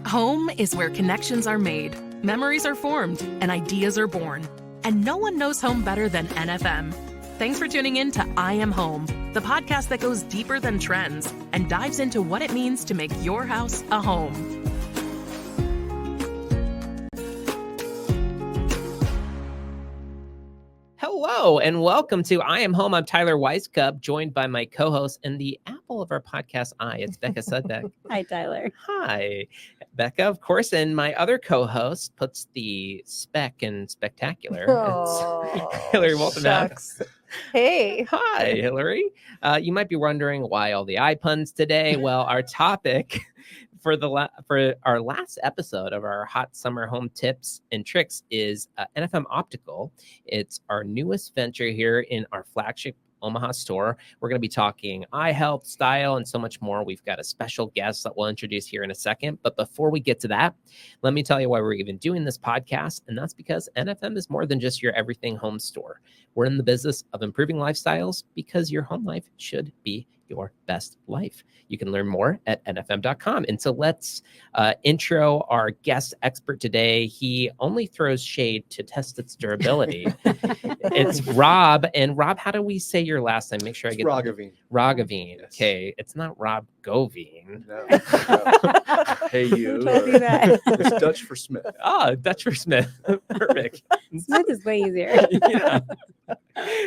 Home is where connections are made, memories are formed, and ideas are born. And no one knows home better than NFM. Thanks for tuning in to I Am Home, the podcast that goes deeper than trends and dives into what it means to make your house a home. Hello and welcome to I Am Home. I'm Tyler Weisskopf, joined by my co-host and the apple of our podcast eye. It's Becca Sudbeck. Hi, Tyler. Hi, Becca, of course. And my other co-host puts the spec in spectacular. Oh, it's Hilary shucks. Hey. Hi, Hilary. You might be wondering why all the eye puns today. Well, our topic for our last episode of our hot summer home tips and tricks is NFM Optical. It's our newest venture here in our flagship Omaha store. We're going to be talking eye health, style, and so much more. We've got a special guest that we'll introduce here in a second. But before we get to that, let me tell you why we're even doing this podcast. And that's because NFM is more than just your everything home store. We're in the business of improving lifestyles because your home life should be your best life. You can learn more at nfm.com. And so let's intro our guest expert today. He only throws shade to test its durability. It's Rob. And Rob, how do we say your last name? Make sure I get Roggeveen. Roggeveen. Yes. Okay. It's not Rob Goveen. No. Hey, you. Don't do that. It's Dutch for Smith. Dutch for Smith. Perfect. Smith is way easier. Yeah.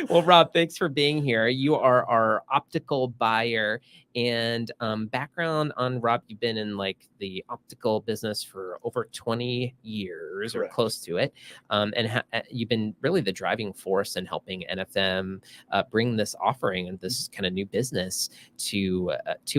Well, Rob, thanks for being here. You are our optical buyer, and background on Rob, you've been in like the optical business for over 20 years. Correct. Or close to it. And you've been really the driving force in helping NFM bring this offering and this kind of new business to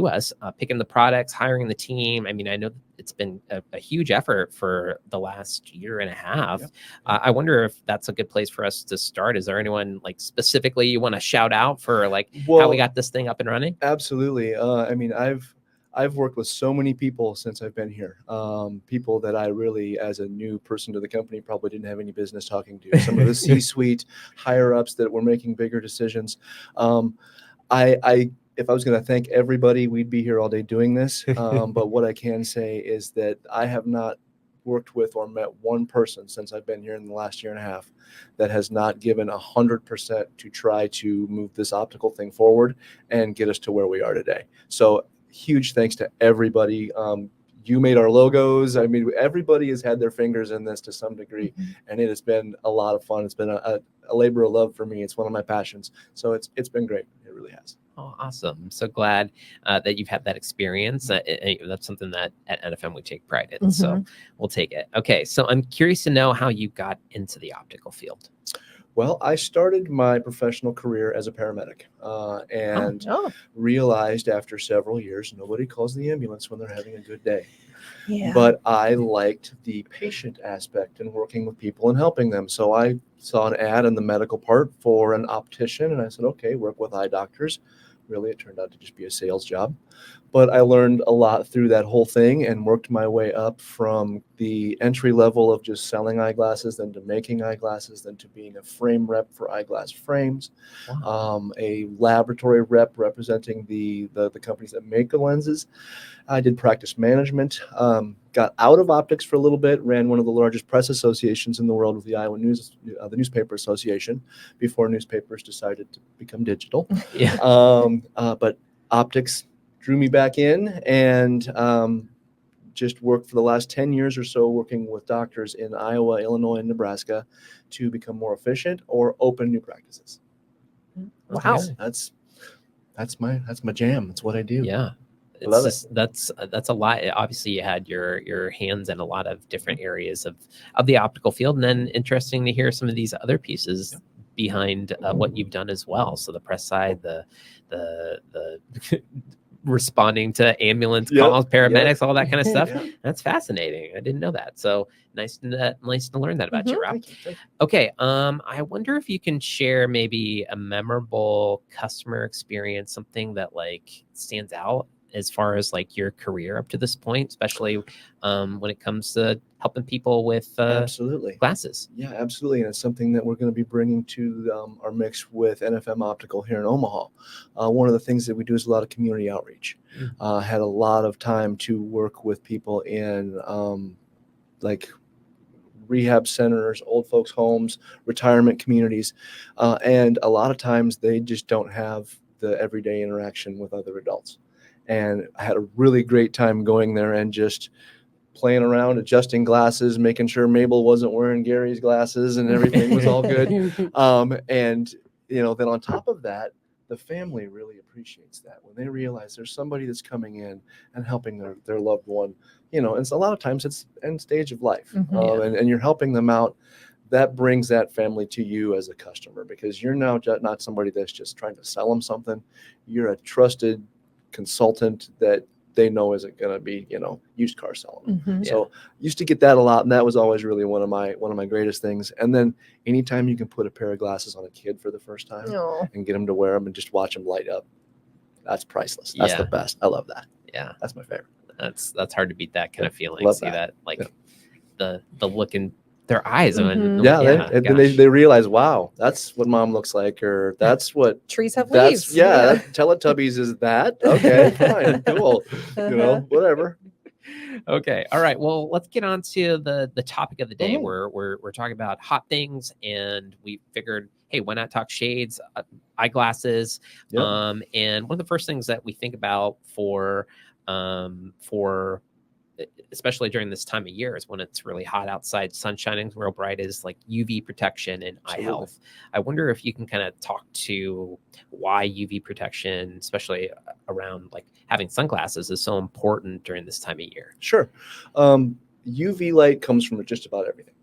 us, picking the products, hiring the team. I mean, I know it's been a huge effort for the last year and a half. Yep. I wonder if that's a good place for us to start. Is there anyone like specifically you want to shout out for like how we got this thing up and running? Absolutely. I mean, I've worked with so many people since I've been here. People that I really, as a new person to the company, probably didn't have any business talking to. Some of the C-suite higher ups that were making bigger decisions. If I was going to thank everybody, we'd be here all day doing this. But what I can say is that I have not worked with or met one person since I've been here in the last year and a half that has not given 100% to try to move this optical thing forward and get us to where we are today. So huge thanks to everybody. You made our logos. I mean, everybody has had their fingers in this to some degree, and it has been a lot of fun. It's been a labor of love for me. It's one of my passions. So it's been great. It really has. Oh, awesome. I'm so glad that you've had that experience. That's something that at NFM we take pride in. So we'll take it. Okay. So I'm curious to know how you got into the optical field. Well, I started my professional career as a paramedic and realized after several years, nobody calls the ambulance when they're having a good day. Yeah. But I liked the patient aspect and working with people and helping them. So I saw an ad in the medical part for an optician, and I said, okay, work with eye doctors. Really, it turned out to just be a sales job. But I learned a lot through that whole thing and worked my way up from the entry level of just selling eyeglasses, then to making eyeglasses, then to being a frame rep for eyeglass frames, a laboratory rep representing the companies that make the lenses. I did practice management, got out of optics for a little bit, ran one of the largest press associations in the world with the Iowa News, the Newspaper Association, before newspapers decided to become digital. Yeah. But optics drew me back in, and just worked for the last 10 years or so working with doctors in Iowa, Illinois, and Nebraska to become more efficient or open new practices. Wow. That's my jam. That's what I do. Yeah. That's a lot. Obviously, you had your hands in a lot of different areas of the optical field, and then interesting to hear some of these other pieces behind what you've done as well. So the press side, the responding to ambulance calls, paramedics, all that kind of stuff. That's fascinating. I didn't know that. So nice to learn that about you, Rob. Thank you. Okay. I wonder if you can share maybe a memorable customer experience, something that like stands out as far as like your career up to this point, especially when it comes to helping people with Absolutely. glasses? Yeah, absolutely. And it's something that we're going to be bringing to our mix with NFM Optical here in Omaha. One of the things that we do is a lot of community outreach. Had a lot of time to work with people in like rehab centers, old folks homes, retirement communities. And a lot of times they just don't have the everyday interaction with other adults. And I had a really great time going there and just playing around, adjusting glasses, making sure Mabel wasn't wearing Gary's glasses and everything was all good. And, you know, then on top of that, the family really appreciates that when they realize there's somebody that's coming in and helping their loved one, you know, and so a lot of times it's end stage of life and you're helping them out. That brings that family to you as a customer because you're now not somebody that's just trying to sell them something. You're a trusted consultant that they know isn't going to be, you know, used car selling. So used to get that a lot, and that was always really one of my greatest things. And then anytime you can put a pair of glasses on a kid for the first time and get them to wear them and just watch them light up, that's priceless. That's the best. I love that. Yeah, that's my favorite. That's hard to beat that kind of feeling. Love See that like Yeah. the look in their eyes. They realize, wow, that's what mom looks like, or that's what trees have that's leaves. Teletubbies is that. Okay, fine, cool. You know, whatever. Okay. All right. Well, let's get on to the topic of the day. We're talking about hot things, and we figured, hey, why not talk shades, eyeglasses? And one of the first things that we think about for especially during this time of year is when it's really hot outside, sun shining real bright, is like UV protection and eye health. I wonder if you can kind of talk to why UV protection, especially around like having sunglasses, is so important during this time of year. Sure. UV light comes from just about everything.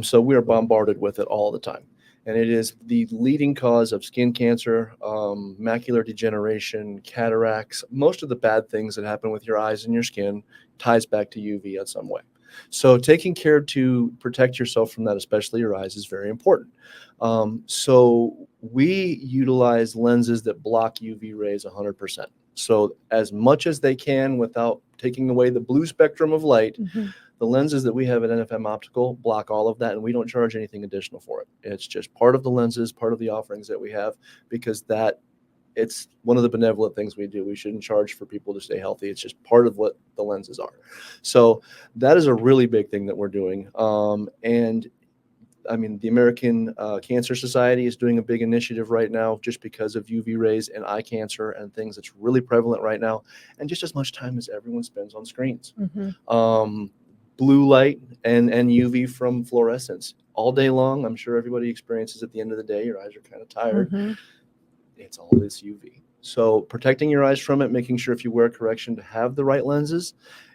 So we are bombarded with it all the time. And it is the leading cause of skin cancer, macular degeneration, cataracts. Most of the bad things that happen with your eyes and your skin ties back to UV in some way. So taking care to protect yourself from that, especially your eyes, is very important. So we utilize lenses that block UV rays 100%. So as much as they can without taking away the blue spectrum of light. The lenses that we have at NFM Optical block all of that, and we don't charge anything additional for it. It's just part of the lenses, part of the offerings that we have, because it's one of the benevolent things we do. We shouldn't charge for people to stay healthy. It's just part of what the lenses are. So that is a really big thing that we're doing. And I mean, the American Cancer Society is doing a big initiative right now just because of UV rays and eye cancer and things that's really prevalent right now, and just as much time as everyone spends on screens. Blue light and UV from fluorescence all day long. I'm sure everybody experiences at the end of the day, your eyes are kind of tired. It's all this UV. So protecting your eyes from it, making sure if you wear correction to have the right lenses,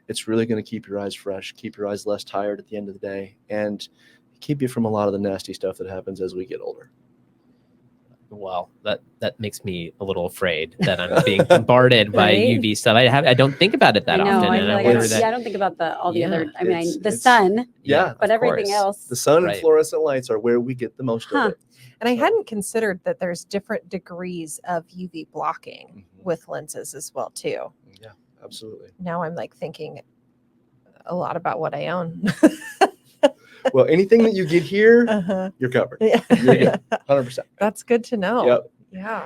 it's really going to keep your eyes fresh, keep your eyes less tired at the end of the day, and keep you from a lot of the nasty stuff that happens as we get older. Well, that makes me a little afraid that I'm being bombarded by UV stuff. I don't think about it that often. I and like I don't think about all the other. I mean, the sun. But everything else. The sun and fluorescent lights are where we get the most of it. And I hadn't considered that there's different degrees of UV blocking with lenses as well too. Yeah, absolutely. Now I'm like thinking a lot about what I own. Well, anything that you get here, you're covered. You're good. 100%. That's good to know. Yep.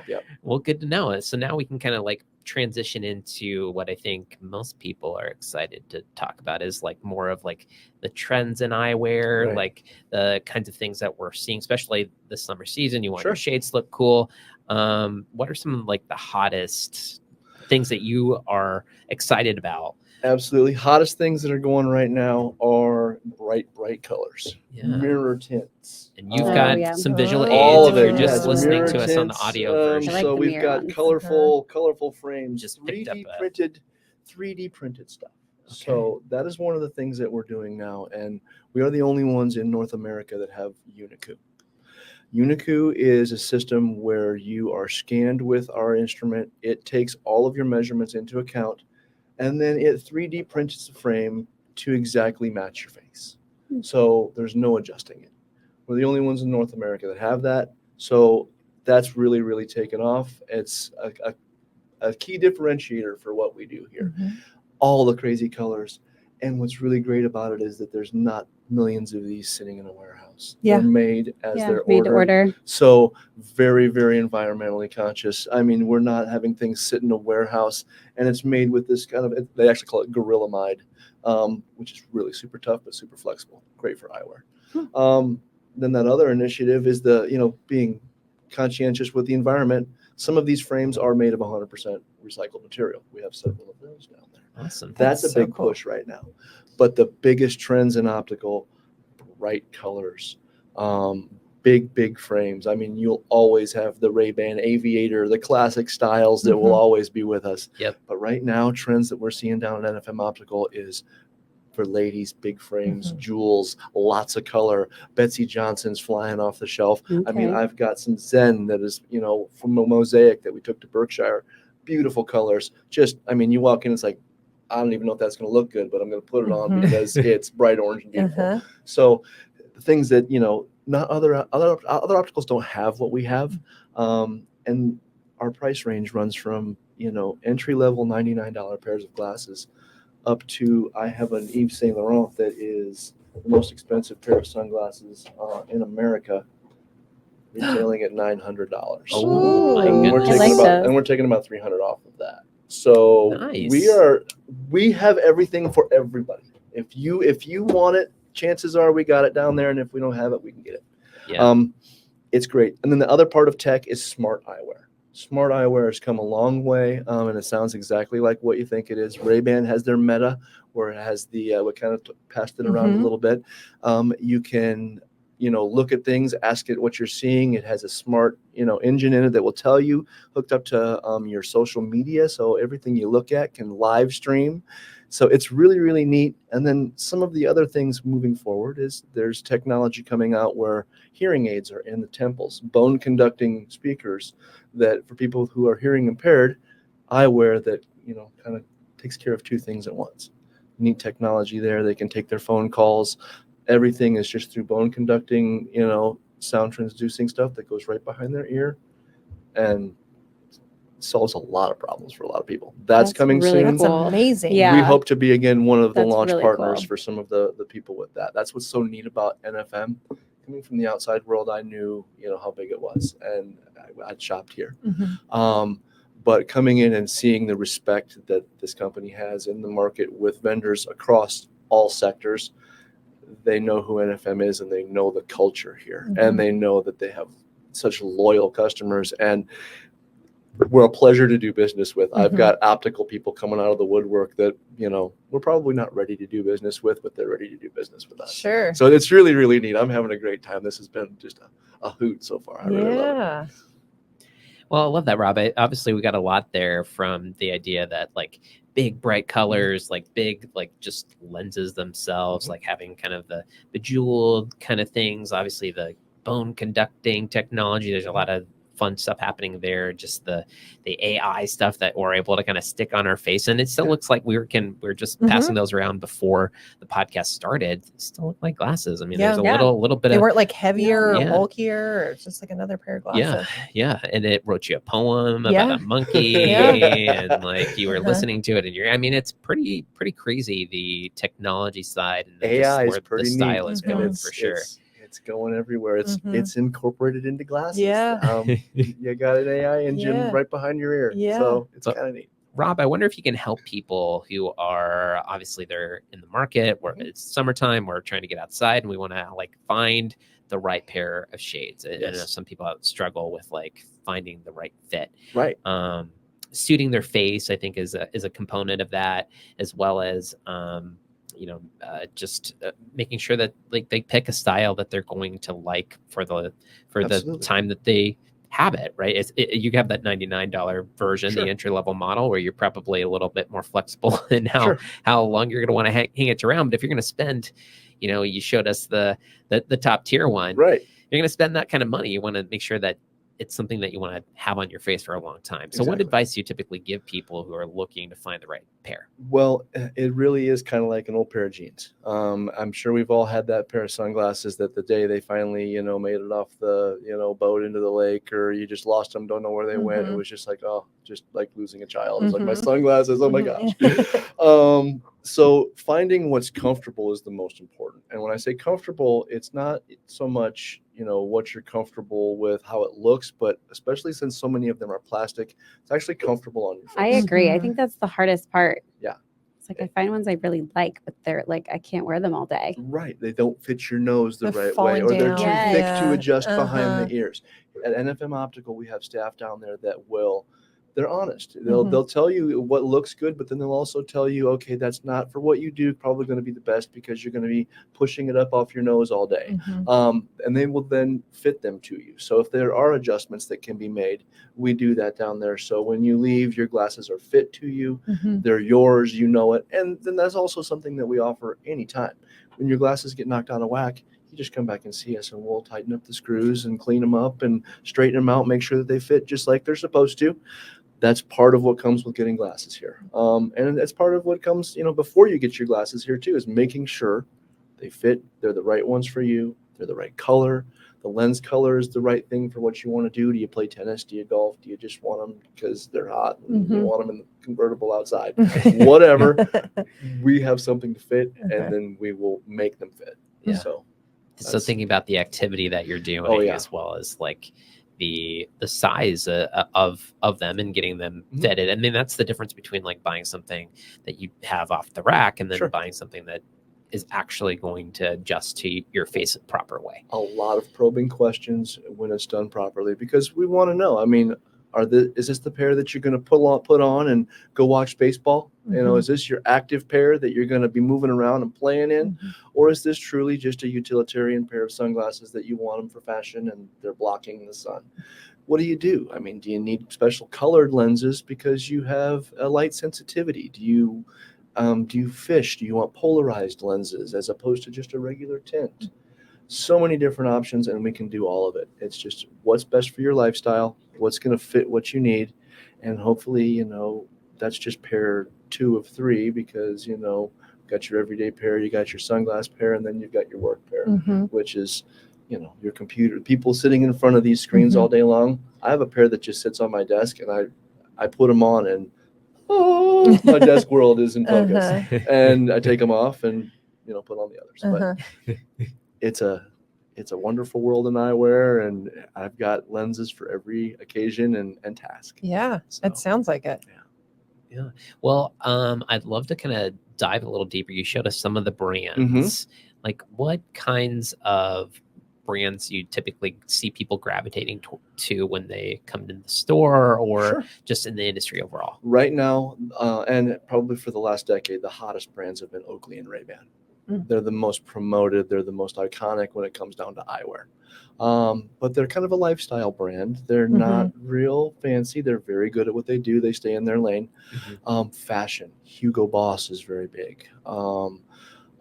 Yeah. Well, good to know. So now we can kind of like transition into what I think most people are excited to talk about is like more of like the trends in eyewear, like the kinds of things that we're seeing, especially this summer season. You want your shades look cool. What are some of like the hottest things that you are excited about? Absolutely. Hottest things that are going right now are bright colors, mirror tints. And you've got some visual aids all of if it. you're just listening to us on the audio version. So we've got colorful frames, just 3D printed stuff. So that is one of the things that we're doing now. And we are the only ones in North America that have Unicu. Unicu is a system where you are scanned with our instrument. It takes all of your measurements into account, and then it 3D prints the frame to exactly match your face. So there's no adjusting it. We're the only ones in North America that have that. So that's really, really taken off. It's a key differentiator for what we do here. Mhm. All the crazy colors. And what's really great about it is that there's not millions of these sitting in a warehouse. Yeah. They're made as they're made to ordered. order. So very, very environmentally conscious. I mean, we're not having things sit in a warehouse, and it's made with this kind of, they actually call it gorillamide, which is really super tough, but super flexible. Great for eyewear. Then that other initiative is being conscientious with the environment. Some of these frames are made of 100% recycled material. We have several of those down there. Awesome. That's a so big cool. push right now. But the biggest trends in optical, bright colors, big frames. I mean, you'll always have the Ray-Ban Aviator, the classic styles that will always be with us. Yep. But right now, trends that we're seeing down at NFM Optical is for ladies, big frames, jewels, lots of color. Betsy Johnson's flying off the shelf. Okay. I mean, I've got some Zen that is, from a mosaic that we took to Berkshire. Beautiful colors. Just, I mean, you walk in, it's like, I don't even know if that's going to look good, but I'm going to put it on because it's bright orange and beautiful. So the things that, not other opticals don't have what we have. And our price range runs from, entry level $99 pairs of glasses up to, I have an Yves Saint Laurent that is the most expensive pair of sunglasses in America, retailing at $900. Oh, my And goodness. we're taking about $300 off of that. So Nice. we have everything for everybody. If you want it, chances are we got it down there, and if we don't have it, we can get it. Yeah. It's great. And then the other part of tech is smart eyewear. Smart eyewear has come a long way, and it sounds exactly like what you think it is. Ray-Ban has their Meta, where it has the we kind of passed it around a little bit. You can look at things, ask it what you're seeing. It has a smart, engine in it that will tell you, hooked up to your social media. So everything you look at can live stream. So it's really, really neat. And then some of the other things moving forward is there's technology coming out where hearing aids are in the temples, bone conducting speakers that for people who are hearing impaired, eyewear that, kind of takes care of two things at once. Neat technology there. They can take their phone calls. Everything is just through bone conducting, sound transducing stuff that goes right behind their ear and solves a lot of problems for a lot of people. That's coming really soon. That's amazing. Yeah. We hope to be, again, one of the That's launch really partners cool. for some of the people with that. That's what's so neat about NFM. Coming from the outside world, I knew, how big it was, and I'd shopped here. But coming in and seeing the respect that this company has in the market with vendors across all sectors, they know who NFM is and they know the culture here, and they know that they have such loyal customers, and we're a pleasure to do business with. I've got optical people coming out of the woodwork that, we're probably not ready to do business with, but they're ready to do business with us. Sure. So it's really, really neat. I'm having a great time. This has been just a hoot so far. I really love it. Well, I love that, Rob. Obviously, we got a lot there from the idea that like big bright colors, like big, like just lenses themselves, like having kind of the jeweled kind of things. Obviously, the bone conducting technology. There's a lot of fun stuff happening there. Just the AI stuff that we're able to kind of stick on our face, and it still looks like we're just passing those around before the podcast started. It still look like glasses. I mean, there's a little bit they of, weren't like heavier or bulkier, or it's just like another pair of glasses. Yeah, and it wrote you a poem about a monkey, and like you were listening to it, and it's pretty crazy, the technology side and AI just is pretty the style neat. is going for sure. It's going everywhere. It's incorporated into glasses. Yeah. You got an AI engine right behind your ear. Yeah. So it's kind of neat. Rob, I wonder if you can help people who are obviously they're in the market where it's summertime, we're trying to get outside and we want to like find the right pair of shades. I know some people struggle with like finding the right fit. Right. Suiting their face, I think, is a component of that, as well as just making sure that like they pick a style that they're going to like for the time that they have it, right? You have that $99 version, the entry level model, where you're probably a little bit more flexible in how long you're going to want to hang it around. But if you're going to spend, you showed us the top tier one, right? You're going to spend that kind of money. You want to make sure that it's something that you want to have on your face for a long time. So what advice do you typically give people who are looking to find the right pair? Well, it really is kind of like an old pair of jeans. I'm sure we've all had that pair of sunglasses that the day they finally, made it off the, boat into the lake, or you just lost them, don't know where they went. It was just like, just like losing a child. It's like my sunglasses. Oh my gosh. So finding what's comfortable is the most important. And when I say comfortable, it's not so much, what you're comfortable with, how it looks, but especially since so many of them are plastic, it's actually comfortable on your face. I agree. I think that's the hardest part. Yeah. It's like I find ones I really like, but they're like, I can't wear them all day. Right. They don't fit your nose the They're right way, or they're too down. thick to adjust behind the ears. At NFM Optical, we have staff down there that they're honest. They'll tell you what looks good, but then they'll also tell you, okay, that's not for what you do, probably going to be the best because you're going to be pushing it up off your nose all day. And they will then fit them to you. So if there are adjustments that can be made, we do that down there. So when you leave, your glasses are fit to you. They're yours, you know it. And then that's also something that we offer anytime. When your glasses get knocked out of whack, you just come back and see us, and we'll tighten up the screws and clean them up and straighten them out, make sure that they fit just like they're supposed to. That's part of what comes with getting glasses here. And that's part of what comes, before you get your glasses here too, is making sure they fit. They're the right ones for you. They're the right color. The lens color is the right thing for what you want to do. Do you play tennis? Do you golf? Do you just want them because they're hot and you want them in the convertible outside? Whatever. We have something to fit, and then we will make them fit. Yeah. So thinking about the activity that you're doing as well as like the size of them and getting them fitted. I mean, that's the difference between like buying something that you have off the rack and then buying something that is actually going to adjust to your face the proper way. A lot of probing questions when it's done properly, because we want to know. I mean, is this the pair that you're going to put on and go watch baseball? Is this your active pair that you're going to be moving around and playing in? Or is this truly just a utilitarian pair of sunglasses that you want them for fashion and they're blocking the sun? What do you do? I mean, do you need special colored lenses because you have a light sensitivity? Do you fish? Do you want polarized lenses as opposed to just a regular tint? So many different options, and we can do all of it. It's just what's best for your lifestyle, what's going to fit what you need, and hopefully, that's just pair 2 of 3, because got your everyday pair, you got your sunglass pair, and then you've got your work pair, which is your computer. People sitting in front of these screens all day long. I have a pair that just sits on my desk, and I put them on, and my desk world is in focus, and I take them off and put on the others. But it's a wonderful world in eyewear, and I've got lenses for every occasion and task. Yeah, it sounds like it. Yeah. Well, I'd love to kind of dive a little deeper. You showed us some of the brands. Like, what kinds of brands you typically see people gravitating to when they come to the store or just in the industry overall? Right now, and probably for the last decade, the hottest brands have been Oakley and Ray-Ban. They're the most promoted. They're the most iconic when it comes down to eyewear. But they're kind of a lifestyle brand. They're not real fancy. They're very good at what they do. They stay in their lane. Fashion. Hugo Boss is very big. A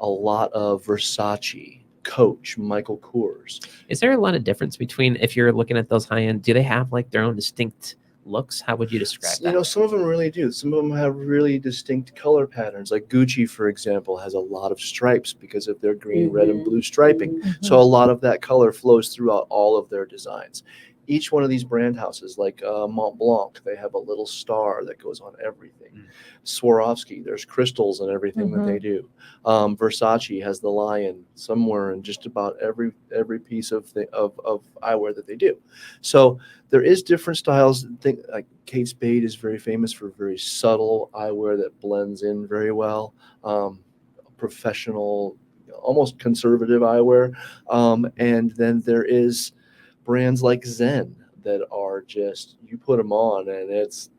lot of Versace, Coach, Michael Kors. Is there a lot of difference between, if you're looking at those high end, do they have like their own distinct looks? How would you describe that? Some of them really do. Some of them have really distinct color patterns. Like Gucci, for example, has a lot of stripes because of their green, red, and blue striping. So a lot of that color flows throughout all of their designs. Each one of these brand houses, like Mont Blanc, they have a little star that goes on everything. Swarovski, there's crystals in everything that they do. Versace has the lion somewhere in just about every piece of eyewear that they do. So there is different styles. Like Kate Spade is very famous for very subtle eyewear that blends in very well. Professional, almost conservative eyewear. And then there is brands like Zen that are just, you put them on and it's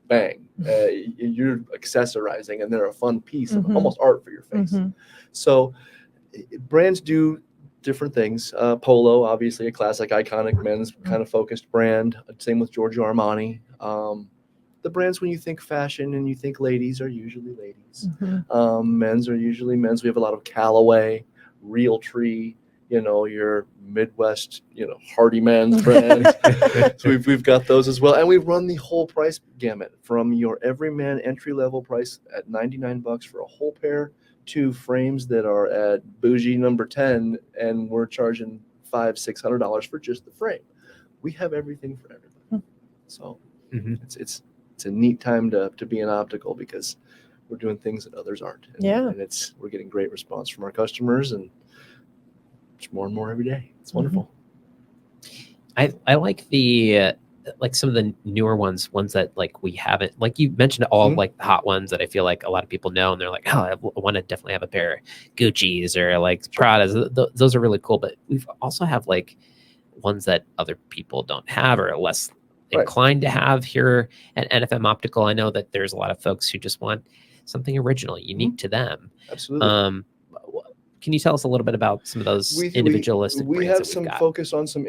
bang. You're accessorizing, and they're a fun piece of almost art for your face. So brands do different things. Polo, obviously a classic, iconic men's kind of focused brand. Same with Giorgio Armani. The brands, when you think fashion and you think ladies, are usually ladies. Men's are usually men's. We have a lot of Callaway, Realtree, your Midwest, Hardy Man's brand. So we've got those as well. And we run the whole price gamut from your everyman entry level price at $99 for a whole pair to frames that are at bougie number 10, and we're charging $500-$600 for just the frame. We have everything for everybody. So it's a neat time to be an Optical, because we're doing things that others aren't. And we're getting great response from our customers, and it's more and more every day. It's wonderful. I like the like some of the newer ones that like we haven't, like you mentioned, all like the hot ones that I feel like a lot of people know, and they're like, oh, I want to definitely have a pair of Gucci's or like Prada's. Those are really cool. But we've also have like ones that other people don't have or are less inclined to have here at NFM Optical. I know that there's a lot of folks who just want something original, unique to them. Absolutely. Can you tell us a little bit about some of those individualistic brands? We have some focus on some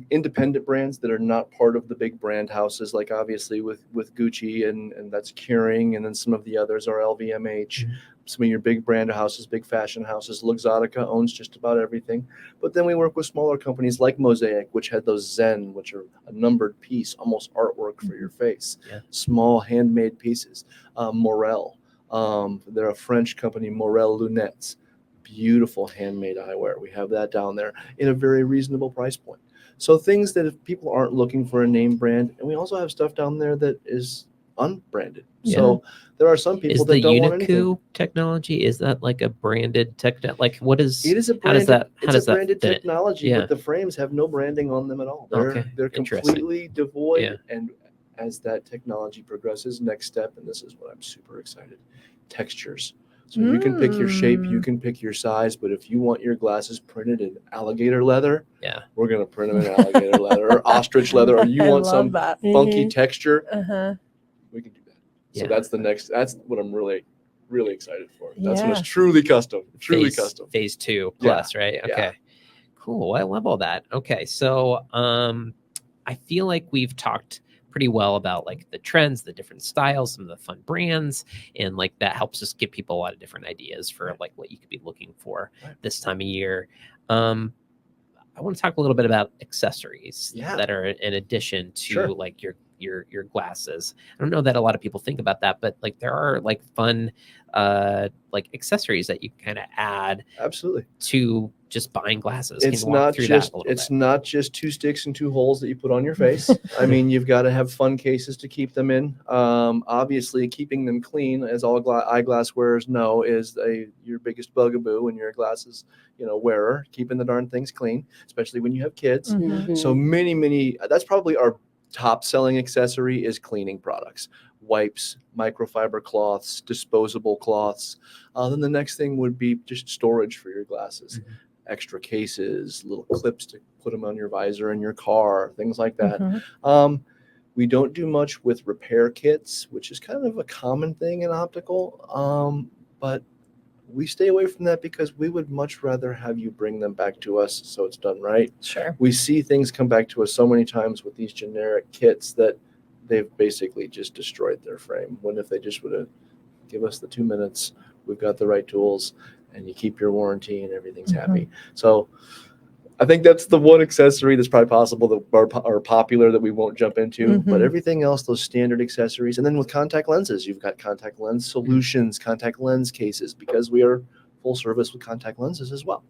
independent brands that are not part of the big brand houses, like obviously with Gucci, and that's Kering, and then some of the others are LVMH. Some of your big brand houses, big fashion houses. Luxottica owns just about everything. But then we work with smaller companies like Mosaic, which had those Zen, which are a numbered piece, almost artwork for your face. Small handmade pieces. Morel, they're a French company, Morel Lunettes. Beautiful handmade eyewear. We have that down there in a very reasonable price point. So things that if people aren't looking for a name brand, and we also have stuff down there that is unbranded. So there are some people that don't want anything. Is the Uniku technology, is that like a branded tech? Like what is? It is a branded. It's a branded technology, but the frames have no branding on them at all. They're completely devoid. And as that technology progresses, next step, and this is what I'm super excited, textures. So you can pick your shape, you can pick your size, but if you want your glasses printed in alligator leather, we're going to print them in alligator leather or ostrich leather, or you want some funky texture, we can do that. So that's what I'm really, really excited for. That's when it's truly custom, custom. Phase 2 plus, right? Okay. Cool. I love all that. Okay. So I feel like we've talked pretty well about like the trends, the different styles, some of the fun brands, and like that helps us give people a lot of different ideas for like what you could be looking for this time of year. I want to talk a little bit about accessories that are in addition to like your glasses. I don't know that a lot of people think about that, but like there are like fun like accessories that you kind of add to just buying glasses. It's not just 2 sticks and 2 holes that you put on your face. I mean, you've got to have fun cases to keep them in. Obviously, keeping them clean, as all eyeglass wearers know, is your biggest bugaboo when you're a glasses wearer. Keeping the darn things clean, especially when you have kids. So many. That's probably our top selling accessory is cleaning products. Wipes, microfiber cloths, disposable cloths. Then the next thing would be just storage for your glasses. Extra cases, little clips to put them on your visor in your car, things like that. We don't do much with repair kits, which is kind of a common thing in optical, but we stay away from that because we would much rather have you bring them back to us so it's done right. We see things come back to us so many times with these generic kits that they've basically just destroyed their frame. When if they just would have give us the 2 minutes, we've got the right tools, and you keep your warranty and everything's happy. So I think that's the one accessory that's probably possible that are popular that we won't jump into, but everything else, those standard accessories. And then with contact lenses, you've got contact lens solutions, contact lens cases, because we are full service with contact lenses as well.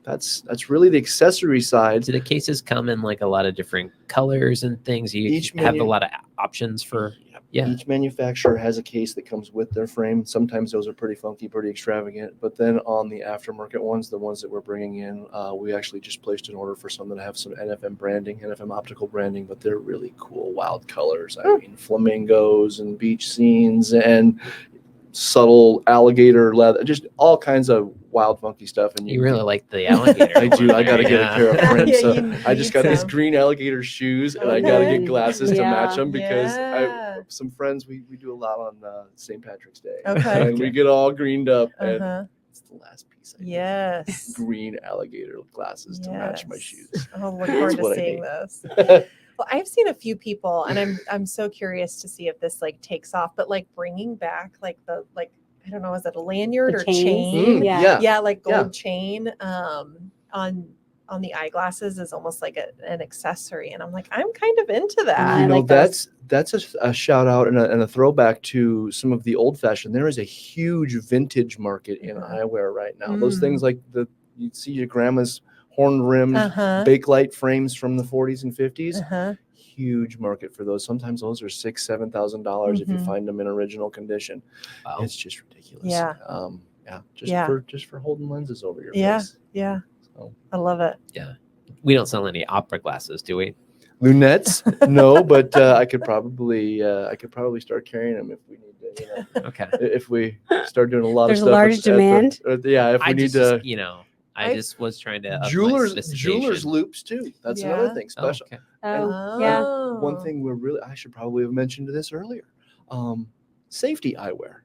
That's really the accessory side. Do the cases come in like a lot of different colors and things? You have a lot of options for. Each manufacturer has a case that comes with their frame. Sometimes those are pretty funky, pretty extravagant. But then on the aftermarket ones, the ones that we're bringing in, we actually just placed an order for some that have some NFM branding, NFM optical branding, but they're really cool, wild colors. I mean, flamingos and beach scenes and subtle alligator leather, just all kinds of wild, funky stuff. And you really like the alligator. I do. I got to get a pair of frames. So I just got these green alligator shoes, and I got to get glasses to match them because some friends, we do a lot on St. Patrick's Day. And we get all greened up. And it's the last piece. Green alligator glasses to match my shoes. I'll look forward to seeing those. Well, I've seen a few people, and I'm so curious to see if this like takes off, but like bringing back like the I don't know, is it a lanyard or chains. chain? Yeah. Like gold chain on the eyeglasses is almost like an accessory. And I'm like, I'm kind of into that. You know, like that's a shout out and a throwback to some of the old fashioned. There is a huge vintage market in eyewear right now. Those things like you'd see your grandma's horn rimmed Bakelite frames from the 40s and 50s. Huge market for those. Sometimes those are $6,000-$7,000 if you find them in original condition. Wow. It's just ridiculous. Just for holding lenses over your face. Yeah. So. I love it. Yeah. We don't sell any opera glasses, do we? Lunettes? No, but I could probably start carrying them if we need to. You know, okay. If we start doing a lot There's of stuff. There's a large demand. If we need to. You know, I just was trying to up jewelers loops too. That's another thing special. One thing I should probably have mentioned this earlier. Safety eyewear.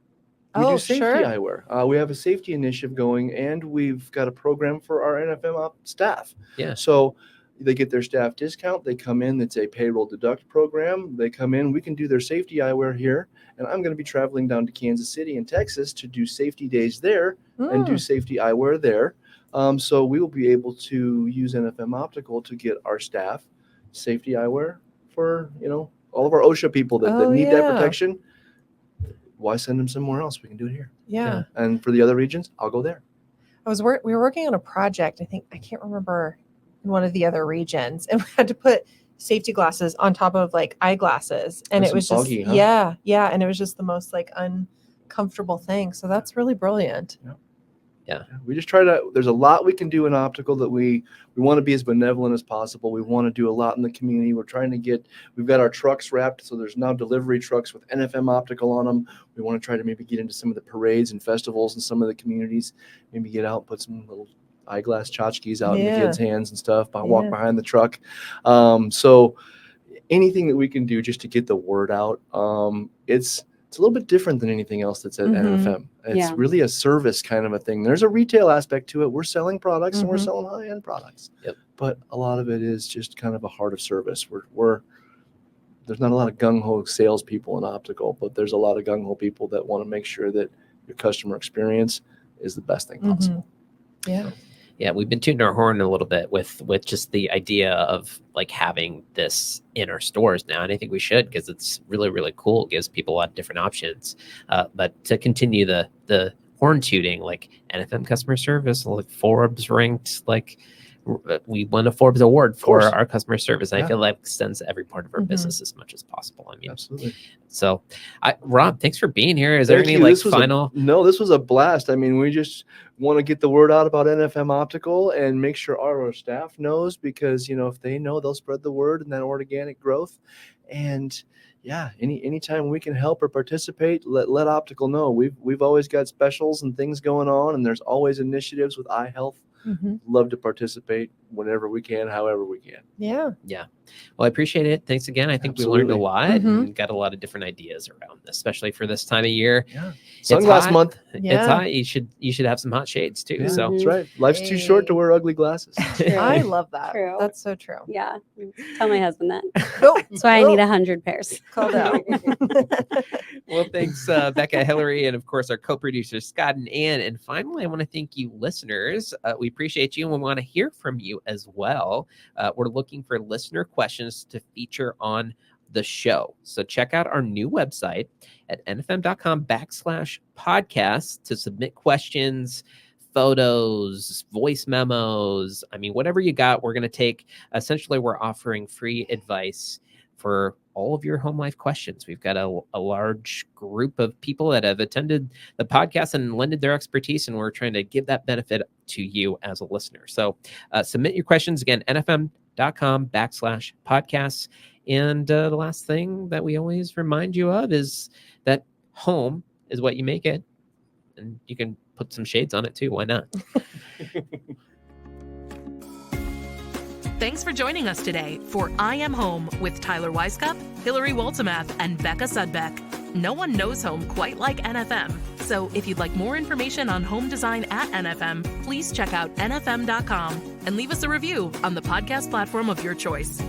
We do safety eyewear. We have a safety initiative going, and we've got a program for our NFM staff. Yeah. So they get their staff discount. They come in. It's a payroll deduct program. They come in. We can do their safety eyewear here, and I'm going to be traveling down to Kansas City in Texas to do safety days there and do safety eyewear there. So we will be able to use NFM Optical to get our staff safety eyewear for all of our OSHA people that need that protection. Why send them somewhere else? We can do it here. Yeah. And for the other regions, I'll go there. We were working on a project. I can't remember in one of the other regions, and we had to put safety glasses on top of like eyeglasses, and it was just foggy, huh? and it was just the most like uncomfortable thing. So that's really brilliant. Yeah. We just there's a lot we can do in optical that we want to be as benevolent as possible. We want to do a lot in the community. We've got our trucks wrapped. So there's now delivery trucks with NFM Optical on them. We want to try to maybe get into some of the parades and festivals in some of the communities, maybe get out and put some little eyeglass tchotchkes out in the kids' hands and stuff, walk behind the truck. So anything that we can do just to get the word out. It's a little bit different than anything else that's at NFM. It's really a service kind of a thing. There's a retail aspect to it. We're selling products and we're selling high-end products. Yep. But a lot of it is just kind of a heart of service. There's not a lot of gung-ho salespeople in optical, but there's a lot of gung-ho people that want to make sure that your customer experience is the best thing possible. Yeah, we've been tooting our horn a little bit with just the idea of like having this in our stores now, and I think we should because it's really, really cool. It gives people a lot of different options. But to continue the horn tooting, like NFM customer service, like Forbes ranked, like we won a Forbes award for our customer service. I feel like extends to every part of our business as much as possible. I mean, absolutely. So, Rob, thanks for being here. Is there any final? No, this was a blast. I mean, we just want to get the word out about NFM Optical and make sure our staff knows because, if they know, they'll spread the word and that organic growth. And anytime we can help or participate, let Optical know. We've always got specials and things going on, and there's always initiatives with eye health. Love to participate whenever we can, however we can. Yeah. Well, I appreciate it. Thanks again. I think we learned a lot and got a lot of different ideas around this, especially for this time of year. Yeah. Sunglass month. It's hot. You should have some hot shades too. Yeah, so that's right. Life's too short to wear ugly glasses. I love that. True. That's so true. Yeah. Tell my husband that. No. That's why I need 100 pairs. Called out. Well, thanks, Becca, Hilary, and of course our co-producers Scott and Ann. And finally, I want to thank you, listeners. We appreciate you, and we want to hear from you as well. We're looking for listener questions to feature on the show. So check out our new website at nfm.com/podcast to submit questions, photos, voice memos. I mean, whatever you got, we're going to take. Essentially, we're offering free advice for all of your home life questions. We've got a large group of people that have attended the podcast and lended their expertise, and we're trying to give that benefit to you as a listener. So submit your questions again, nfm.com/podcasts. And the last thing that we always remind you of is that home is what you make it. And you can put some shades on it too. Why not? Thanks for joining us today for I Am Home with Tyler Weisskopf, Hilary Woltemath, and Becca Sudbeck. No one knows home quite like NFM. So if you'd like more information on home design at NFM, please check out nfm.com and leave us a review on the podcast platform of your choice.